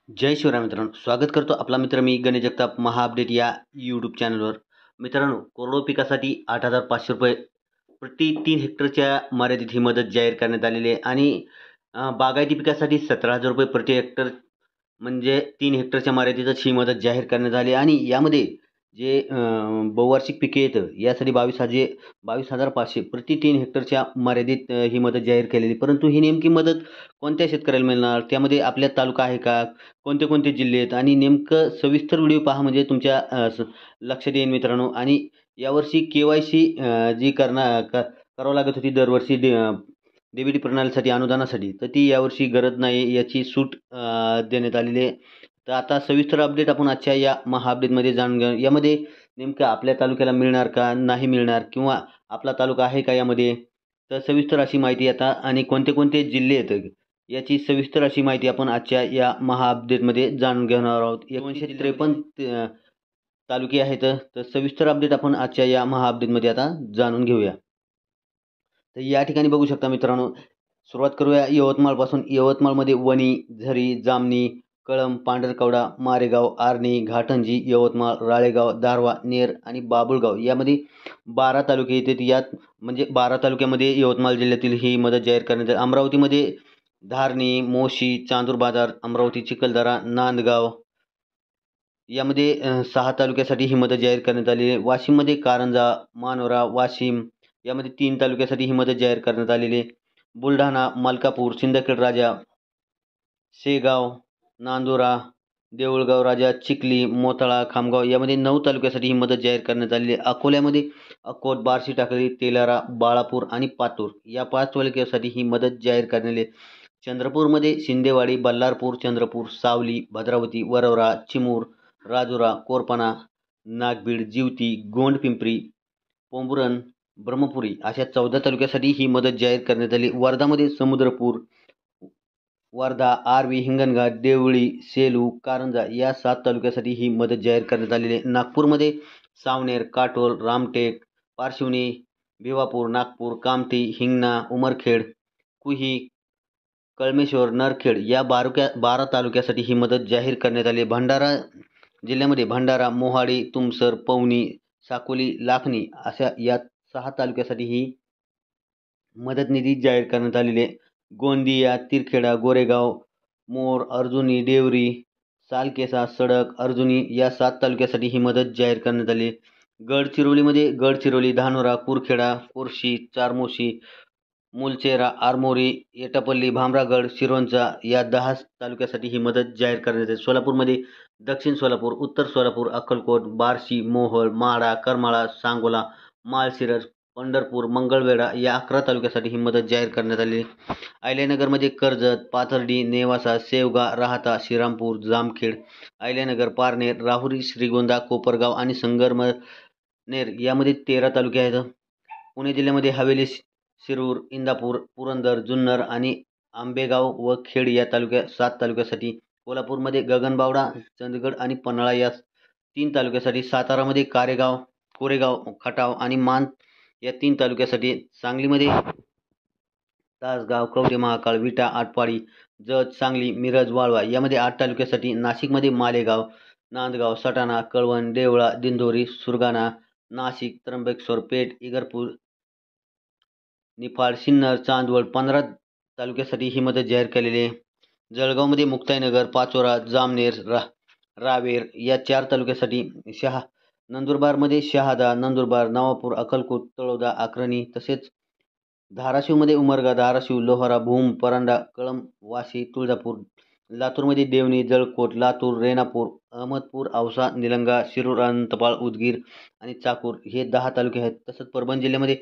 जय शिवराय मित्रांनो, स्वागत करतो आपला मित्र मी गणेश जगताप महाअपडेट या यूट्यूब चॅनलवर. मित्रांनो, कोरडवाहू पिकासाठी 8,500 रुपये प्रति 3 हेक्टरच्या मर्यादित ही मदत जाहीर करण्यात आलेली आहे आणि बागायती पिकासाठी 17,000 रुपये प्रति हेक्टर म्हणजे 3 हेक्टरच्या मर्यादेतच ही मदत जाहीर करण्यात आली आणि यामध्ये जे बहुवार्षिक पिके येतं यासाठी 22,500 प्रति 3 हेक्टरच्या मर्यादेत ही मदत जाहीर केलेली. परंतु ही नेमकी मदत कोणत्या शेतकऱ्याला मिळणार? त्यामध्ये आपल्या तालुका आहे का? कोणते कोणते जिल्हे आहेत? आणि नेमकं सविस्तर व्हिडिओ पहा म्हणजे तुमच्या लक्षात येईल मित्रांनो. आणि यावर्षी के-वाय-सी जी करावं लागत होती दरवर्षी डी-बी-टी प्रणालीसाठी अनुदानासाठी, तर ती यावर्षी गरज नाही, याची सूट देण्यात आलेली आहे. तर आता सविस्तर अपडेट आपण आजच्या या महाअपडेटमध्ये जाणून घेऊ. यामध्ये नेमकं आपल्या तालुक्याला मिळणार का नाही मिळणार किंवा आपला तालुका आहे का यामध्ये? तर सविस्तर अशी माहिती आता आणि कोणते कोणते जिल्हे आहेत याची सविस्तर अशी माहिती आपण आजच्या या महाअपडेटमध्ये जाणून घेणार आहोत. 253 तालुके आहेत. तर सविस्तर अपडेट आपण आजच्या या महाअपडेटमध्ये आता जाणून घेऊया. तर या ठिकाणी बघू शकता मित्रांनो, सुरुवात करूया यवतमाळपासून. यवतमाळमध्ये वणी, झरी, जामणी, कळंब, पांढरकवडा, मारेगाव, आर्णी, घाटंजी, यवतमाळ, राळेगाव, दारव्हा, नेर आणि बाभुळगाव यामध्ये 12 तालुके येतात. यात म्हणजे 12 तालुक्यामध्ये यवतमाळ जिल्ह्यातील ही मदत जाहीर करण्यात आली. अमरावतीमध्ये धारणी, मोशी, चांदूर बाजार, अमरावती, चिखलदरा, नांदगाव यामध्ये 6 तालुक्यासाठी ही मदत जाहीर करण्यात आलेली आहे. वाशिममध्ये कारंजा, मानोरा, वाशिम यामध्ये 3 तालुक्यासाठी ही मदत जाहीर करण्यात आलेली आहे. बुलढाणा, मलकापूर, सिंदखेड राजा, शेगाव, नांदुरा, देऊळगाव राजा, चिखली, मोताळा, खामगाव यामध्ये 9 तालुक्यासाठी ही मदत जाहीर करण्यात आलेली आहे. अकोल्यामध्ये अकोट, बार्शी, टाकळी, तेलारा, बाळापूर आणि पातूर या 5 तालुक्यासाठी ही मदत जाहीर करण्यात आली आहे. चंद्रपूरमध्ये शिंदेवाडी, बल्लारपूर, चंद्रपूर, सावली, भद्रावती, वरोरा, चिमूर, राजुरा, कोरपणा, नागभीड, जिवती, गोंडपिंपरी, पोंभुरण, ब्रह्मपुरी अशा 14 तालुक्यासाठी ही मदत जाहीर करण्यात आली. वर्धामध्ये समुद्रपूर, वर्धा, आर्वी, हिंगणघाट, देवळी, सेलू, कारंजा या 7 तालुक्यासाठी ही मदत जाहीर करण्यात आलेली आहे. नागपूरमध्ये सावनेर, काटोल, रामटेक, पारशिवनी, भिवापूर, नागपूर, कामठी, हिंगणा, उमरखेड, कुही, कळमेश्वर, नरखेड या 12 तालुक्यासाठी ही मदत जाहीर करण्यात आली. भंडारा जिल्ह्यामध्ये भंडारा, मोहाडी, तुमसर, पवनी, साकोली, लाखनी अशा या 6 तालुक्यासाठी ही मदत निधी जाहीर करण्यात आलेली आहे. गोंदिया, तिरखेडा, गोरेगाव, मोर, अर्जुनी, देवरी, सालकेसा, सडक, अर्जुनी या 7 तालुक्यासाठी ही मदत जाहीर करण्यात आली. गडचिरोलीमध्ये गडचिरोली, धानोरा, कुरखेडा, कोर्शी, चारमोशी, मुलचेरा, आरमोरी, एटापल्ली, भामरागड, शिरोंचा या 10 तालुक्यासाठी ही मदत जाहीर करण्यात आली. सोलापूरमध्ये दक्षिण सोलापूर, उत्तर सोलापूर, अक्कलकोट, बार्शी, मोहोळ, माढा, करमाळा, सांगोला, माळशिरस, पंढरपूर, मंगळवेढा या 11 तालुक्यासाठी ही मदत जाहीर करण्यात आली. अहिल्यानगरमध्ये कर्जत, पाथर्डी, नेवासा, शेवगा, राहाता, श्रीरामपूर, जामखेड, अहिल्यानगर, पारनेर, राहुरी, श्रीगोंदा, कोपरगाव आणि संगमनेर यामध्ये 13 तालुके आहेत. पुणे जिल्ह्यामध्ये हवेली, शिरूर, इंदापूर, पुरंदर, जुन्नर आणि आंबेगाव व खेड या 7 तालुक्यासाठी. कोल्हापूरमध्ये गगनबावडा, चंदगड आणि पन्हाळा या 3 तालुक्यासाठी. सातारामध्ये कोरेगाव, खटाव आणि मान या 3 तालुक्यासाठी. सांगलीमध्ये तासगाव, कवठे महांकाळ, विटा, आटपाडी, जत, सांगली, मिरज, वाळवा यामध्ये 8 तालुक्यासाठी. नाशिकमध्ये मालेगाव, नांदगाव, सटाणा, कळवण, देवळा, दिंडोरी, सुरगाणा, नाशिक, त्र्यंबकेश्वर, पेठ, इगरपूर, निफाड, सिन्नर, चांदवड 15 तालुक्यासाठी ही मदत जाहीर केलेली आहे. जळगावमध्ये मुक्ताईनगर, पाचोरा, जामनेर, रावेर या 4 तालुक्यासाठी. नंदुरबारमध्ये शहादा, नंदुरबार, नवापूर, अक्कलकोट, तळोदा, अक्राणी तसेच धाराशिवमध्ये उमरगा, धाराशिव, लोहारा, भूम, परांडा, कळंब, वाशी, तुळजापूर. लातूरमध्ये देवणी, जळकोट, लातूर, रेणापूर, अहमदपूर, औसा, निलंगा, शिरूर, अनंतपाळ, उदगीर आणि चाकूर हे 10 तालुके आहेत. तसंच परभणी जिल्ह्यामध्ये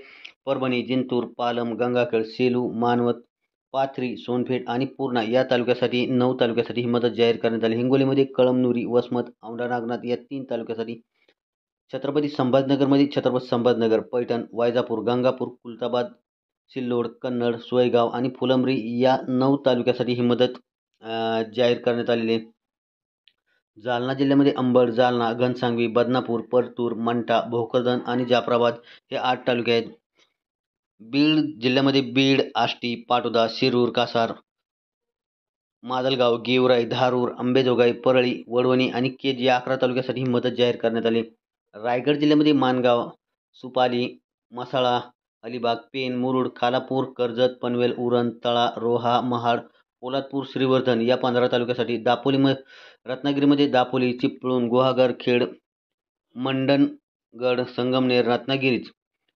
परभणी, जिंतूर, पालम, गंगाखेड, सेलू, मानवत, पाथरी, सोनपेठ आणि पूर्णा या तालुक्यासाठी 9 तालुक्यासाठी ही मदत जाहीर करण्यात आली. हिंगोलीमध्ये कळमनुरी, वसमत, औंढा नागनाथ या 3 तालुक्यासाठी. छत्रपती संभाजीनगरमध्ये छत्रपती संभाजीनगर, पैठण, वैजापूर, गंगापूर, खुलताबाद, सिल्लोड, कन्नड, सोयगाव आणि फुलंब्री या 9 तालुक्यासाठी ही मदत जाहीर करण्यात आलेली आहे. जालना जिल्ह्यामध्ये अंबड, जालना, घनसांगवी, बदनापूर, परतूर, मंठा, भोकरदन आणि जाफराबाद हे 8 तालुके आहेत. बीड जिल्ह्यामध्ये बीड, आष्टी, पाटोदा, शिरूर, कासार, माजलगाव, गेवराई, धारूर, अंबेजोगाई, परळी, वडवणी आणि केज या 11 तालुक्यासाठी ही मदत जाहीर करण्यात आली. रायगड जिल्ह्यामध्ये माणगाव, सुपाली, म्हसाळा, अलिबाग, पेण, मुरुड, खालापूर, कर्जत, पनवेल, उरण, तळा, रोहा, महाड, पोलादपूर, श्रीवर्धन या 15 तालुक्यासाठी. रत्नागिरीमध्ये दापोली, चिपळूण, गुहागर, खेड, मंडणगड, संगमनेर, रत्नागिरीच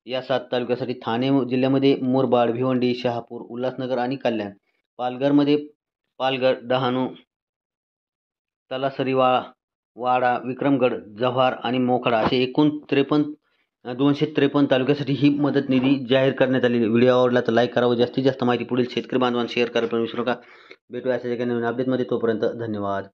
या 7 तालुक्यासाठी. ठाणे जिल्ह्यामध्ये मुरबाड, भिवंडी, शहापूर, उल्हासनगर आणि कल्याण. पालघरमध्ये पालघर, डहाणू, तलासरी, वाडा, विक्रमगड, जव्हार आणि मोखाडा असे एकूण 253 तालुक्यासाठी ही मदत निधी जाहीर करण्यात आलेली. व्हिडिओ आवडला तर लाईक करा व जास्तीत जास्त माहिती पुढील शेतकरी बांधवांना शेअर करायला पण विसरू नका. भेटूया अशाच एका नवीन अपडेटमध्ये. तोपर्यंत धन्यवाद.